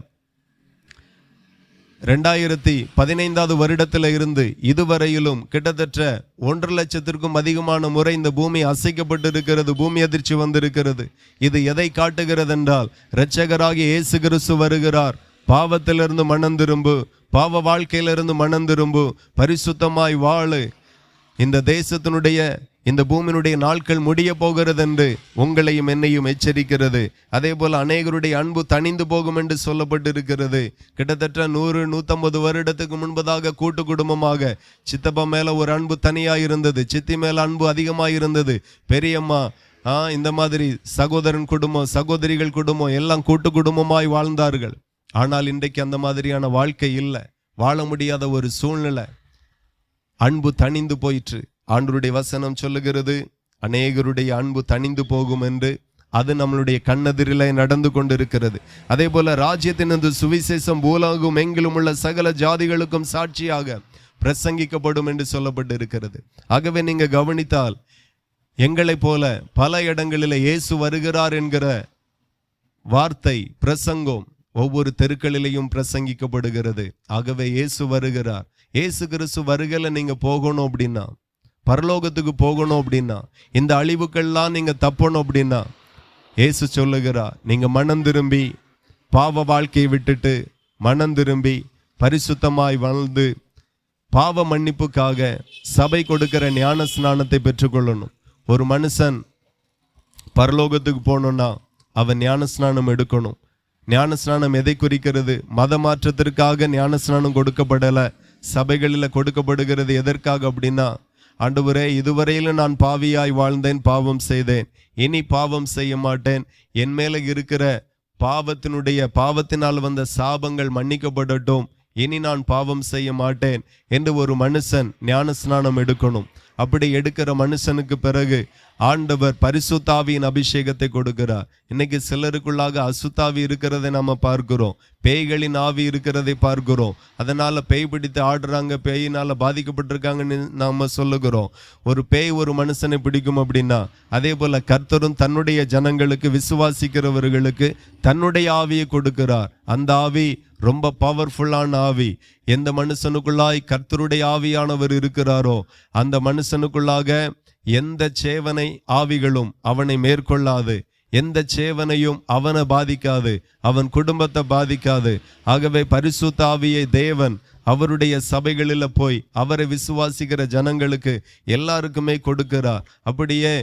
2015 வருடத்தில் இருந்து இதுவரையிலும் கிட்டத்தட்ட 1.5 லட்சத்திற்கும் அதிகமான முறை இந்த பூமி அசைக்கப்பட்டிருக்கிறது, பூமி அதிர்ச்சி வந்திருக்கிறது. இது எதை காட்டுகிறது என்றால், இரட்சகராகிய இயேசு கிறிஸ்து வருகிறார். பாவத்திலிருந்து மனம் திரும்பு, பாவ வாழ்க்கையிலிருந்து மனம் திரும்பு, பரிசுத்தமாய் வாழு. இந்த தேசத்தினுடைய, இந்த பூமியினுடைய நாட்கள் முடிய போகிறது என்று உங்களையும் என்னையும் எச்சரிக்கிறது. அதே போல அநேகருடைய அன்பு தணிந்து போகும் என்று சொல்லப்பட்டிருக்கிறது. கிட்டத்தட்ட 100-150 வருடத்துக்கு முன்பதாக கூட்டு குடும்பமாக சித்தப்பா மேல ஒரு அன்பு தனியாக இருந்தது, சித்தி மேல அன்பு அதிகமாக இருந்தது, பெரியம்மா இந்த மாதிரி சகோதரன் குடும்பம், சகோதரிகள் குடும்பம் எல்லாம் கூட்டு குடும்பமாய் வாழ்ந்தார்கள். ஆனால் இன்றைக்கு அந்த மாதிரியான வாழ்க்கை இல்லை, வாழ முடியாத ஒரு சூழ்நிலை. அன்பு தணிந்து போயிற்று. ஆண்டவருடைய வசனம் சொல்லுகிறது, அநேகருடைய அன்பு தணிந்து போகும் என்று. அது நம்மளுடைய கண்ணெதிரிலே நடந்து கொண்டிருக்கிறது. அதே போல ராஜ்யத்தின் இந்த சுவிசேஷம் பூலோகம் எங்கிலும் உள்ள சகல ஜாதிகளுக்கும் சாட்சியாக பிரசங்கிக்கப்படும் என்று சொல்லப்பட்டு இருக்கிறது. ஆகவே நீங்க கவனித்தால், எங்களை போல பல இடங்களில் இயேசு வருகிறார் என்கிற வார்த்தை, பிரசங்கம் ஒவ்வொரு தெருக்களிலேயும் பிரசங்கிக்கப்படுகிறது. ஆகவே இயேசு வருகிறார். இயேசு கிறிஸ்து வருகையில நீங்க போகணும் அப்படின்னா, பரலோகத்துக்கு போகணும் அப்படின்னா, இந்த அழிவுக்கெல்லாம் நீங்க தப்பணும் அப்படின்னா, இயேசு சொல்லுகிறார், நீங்க மனம் திரும்பி பாவ வாழ்க்கையை விட்டுட்டு மனம் திரும்பி பரிசுத்தமாய் வாழ்ந்து பாவ மன்னிப்புக்காக சபை கொடுக்கிற ஞான ஸ்நானத்தை பெற்றுக்கொள்ளணும். ஒரு மனுஷன் பரலோகத்துக்கு போகணும்னா அவன் ஞான ஸ்நானம் எடுக்கணும். ஞான ஸ்நானம் எதை குறிக்கிறது? மத மாற்றத்திற்காக ஞான ஸ்நானம் கொடுக்கப்படலை, சபைகளில் கொடுக்கப்படுகிறது. எதற்காக அப்படின்னா, ஆண்டவரே, இதுவரையிலும் நான் பாவியாய் வாழ்ந்தேன், பாவம் செய்தேன், இனி பாவம் செய்ய மாட்டேன், என் மேல இருக்கிற பாவத்தினால் வந்த சாபங்கள் மன்னிக்கப்படட்டும், இனி நான் பாவம் செய்ய மாட்டேன் என்று ஒரு மனுஷன் ஞான ஸ்நானம் எடுக்கணும். அப்படி எடுக்கிற மனுஷனுக்கு பிறகு ஆண்டவர் பரிசுத்தாவியின் அபிஷேகத்தை கொடுக்கிறார். இன்னைக்கு சிலருக்குள்ளாக அசுத்தாவி இருக்கிறதை நாம பார்க்கிறோம், பேய்களின் ஆவி இருக்கிறதை பார்க்கிறோம். அதனால பேய் பிடித்து ஆடுறாங்க, பேயினால பாதிக்கப்பட்டிருக்காங்கன்னு நாம சொல்லுகிறோம். ஒரு பேய் ஒரு மனுஷனை பிடிக்கும் அப்படின்னா, அதே போல கர்த்தரும் தன்னுடைய ஜனங்களுக்கு, விசுவாசிக்கிறவர்களுக்கு தன்னுடைய ஆவியை கொடுக்கிறார். அந்த ஆவி ரொம்ப பவர்ஃபுல்லான ஆவி. எந்த மனுஷனுக்குள்ளாய் கர்த்தருடைய ஆவியானவர் இருக்கிறாரோ அந்த மனுஷனுக்குள்ளாக எந்த சேவனை ஆவிகளும் அவனை மேற்கொள்ளாது, எந்த சேவனையும் அவனை பாதிக்காது, அவன் குடும்பத்தை பாதிக்காது. ஆகவே பரிசுத்த ஆவியை தேவன் அவருடைய சபைகளில் போய் அவரை விசுவாசிக்கிற ஜனங்களுக்கு எல்லாருக்குமே கொடுக்கிறார். அப்படியே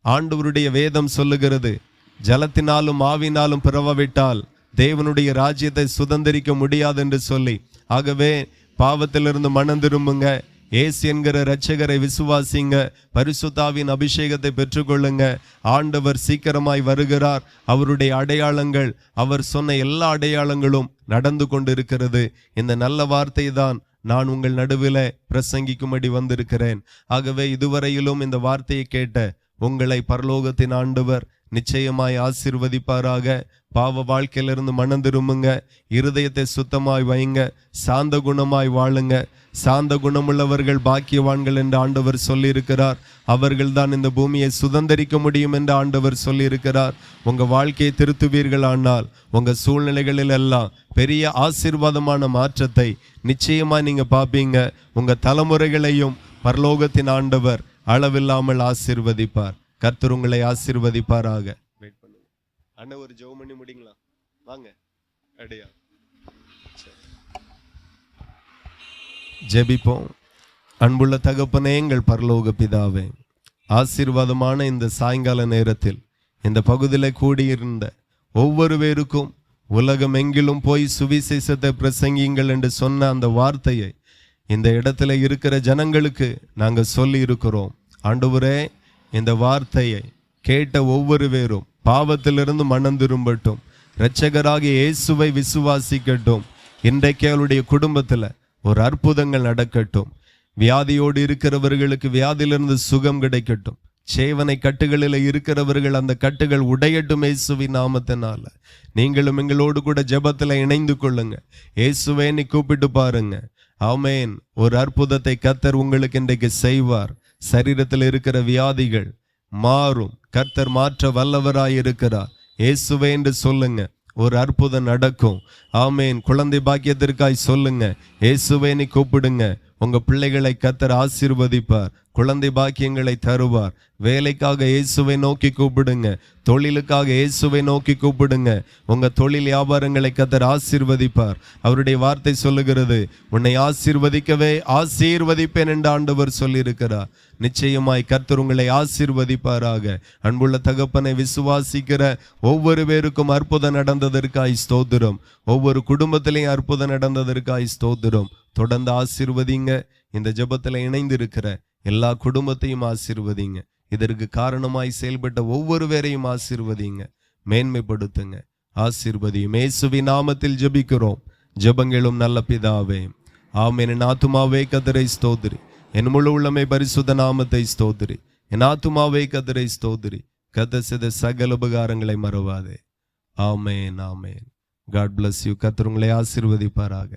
ஆண்டவருடைய வேதம் சொல்லுகிறது, ஜலத்தினாலும் ஆவினாலும் பிறவாவிட்டால் தேவனுடைய ராஜ்யத்தை சுதந்திரிக்க முடியாது என்று சொல்லி, ஆகவே பாவத்திலிருந்து மனம் திரும்புங்க, இயேசு என்கிற இரட்சகரை விசுவாசிங்க, பரிசுத்தாவின் அபிஷேகத்தை பெற்றுக்கொள்ளுங்க. ஆண்டவர் சீக்கிரமாய் வருகிறார். அவருடைய அடையாளங்கள், அவர் சொன்ன எல்லா அடையாளங்களும் நடந்து கொண்டிருக்கிறது. இந்த நல்ல வார்த்தை தான் நான் உங்கள் நடுவில் பிரசங்கிக்கும்படி வந்திருக்கிறேன். ஆகவே இதுவரையிலும் இந்த வார்த்தையை கேட்ட உங்களை பரலோகத்தின் ஆண்டவர் நிச்சயமாய் ஆசீர்வதிப்பாராக. பாவ வாழ்க்கையிலிருந்து மனம் திரும்புங்க, இருதயத்தை சுத்தமாய் வைங்க, சாந்த குணமாய் வாழுங்க. சாந்த குணமுள்ளவர்கள் பாக்கியவான்கள் என்று ஆண்டவர் சொல்லியிருக்கிறார். அவர்கள் தான் இந்த பூமியை சுதந்திரிக்க முடியும் என்று ஆண்டவர் சொல்லியிருக்கிறார். உங்க வாழ்க்கையை திருத்துவீர்கள் ஆனால் உங்க சூழ்நிலைகளில் எல்லாம் பெரிய ஆசீர்வாதமான மாற்றத்தை நிச்சயமா நீங்க பார்ப்பீங்க. உங்க தலைமுறைகளையும் பரலோகத்தின் ஆண்டவர் அளவில்லாமல் ஆசீர்வதிப்பார். கர்த்தர் உங்களை ஆசீர்வதிப்பாராக. வெயிட் பண்ணுங்க அண்ணன், ஒரு ஜெபம் பண்ணி முடிங்களா? வாங்க அடையா ஜெபிப்போம். அன்புள்ள தகப்பனே, எங்கள் பரலோக பிதாவே, ஆசீர்வாதமான இந்த சாயங்கால நேரத்தில் இந்த பகுதியில் கூடியிருந்த ஒவ்வொரு பேருக்கும் உலகம் எங்கிலும் போய் சுவிசேஷத்தை பிரசங்கிங்கள் என்று சொன்ன அந்த வார்த்தையை இந்த இடத்துல இருக்கிற ஜனங்களுக்கு நாங்கள் சொல்லி இருக்கிறோம். ஆண்டவரே, இந்த வார்த்தையை கேட்ட ஒவ்வொரு பேரும் பாவத்திலிருந்து மனம் திரும்பட்டும், இரட்சகராகிய இயேசுவை விசுவாசிக்கட்டும். இன்றைக்கு அவருடைய குடும்பத்தில் ஒரு அற்புதங்கள் நடக்கட்டும். வியாதியோடு இருக்கிறவர்களுக்கு வியாதியிலிருந்து சுகம் கிடைக்கட்டும். சேவனை கட்டுகளில் இருக்கிறவர்கள் அந்த கட்டுகள் உடையட்டும் இயேசுவின் நாமத்தினால. நீங்களும் எங்களோடு கூட ஜெபத்தில் இணைந்து கொள்ளுங்க. இயேசுவே நீ கூப்பிட்டு பாருங்க. ஆமென். ஒரு அற்புதத்தை கர்த்தர் உங்களுக்கு இன்றைக்கு செய்வார். சரீரத்தில் இருக்கிற வியாதிகள் மாறும். கர்த்தர் மாற்ற வல்லவராய் இருக்கிறார். இயேசுவே என்று சொல்லுங்க, ஒரு அற்புதம் நடக்கும். ஆமென். குழந்தை பாக்கியத்திற்காய் சொல்லுங்க, இயேசுவே நீ கூப்பிடுங்க. உங்க பிள்ளைகளை கர்த்தர் ஆசீர்வதிப்பார், குழந்தை பாக்கியங்களை தருவார். வேலைக்காக இயேசுவை நோக்கி கூப்பிடுங்க, தொழிலுக்காக இயேசுவை நோக்கி கூப்பிடுங்க. உங்க தொழில் வியாபாரங்களை கர்த்தர் ஆசீர்வதிப்பார். அவருடைய வார்த்தை சொல்லுகிறது, உன்னை ஆசீர்வதிக்கவே ஆசீர்வதிப்பேன் என்று ஆண்டவர் சொல்லியிருக்கிறார். நிச்சயமாய் கர்த்தர் உங்களை ஆசீர்வதிப்பாராக. அன்புள்ள தகப்பனை, விசுவாசிக்கிற ஒவ்வொரு பேருக்கும் அற்புதம் நடந்ததற்காய் ஸ்தோத்திரம். ஒவ்வொரு குடும்பத்திலையும் அற்புதம் நடந்ததற்காய் ஸ்தோத்திரம். தொடர்ந்து ஆசீர்வதிங்க. இந்த ஜெபத்தில் இணைந்து இருக்கிற எல்லா குடும்பத்தையும் ஆசீர்வதிங்க. இதற்கு காரணமாய் செயல்பட்ட ஒவ்வொரு பேரையும் ஆசீர்வதிங்க, மேன்மைப்படுத்துங்க, ஆசீர்வதியும். இயேசுவின் நாமத்தில் ஜெபிக்கிறோம், ஜெபங்களும் நல்ல பிதாவே, ஆமென். என் ஆத்துமாவே கர்த்தரை ஸ்தோத்திரி, என் முழு உள்ளமே பரிசுத்த நாமத்தை ஸ்தோத்திரி. என் ஆத்துமாவே கர்த்தரை ஸ்தோத்திரி, கர்த்தர் செய்த சகல உபகாரங்களை மறவாதே. ஆமென், ஆமென். God bless you. கர்த்தர் உங்களை ஆசீர்வதிப்பாராக.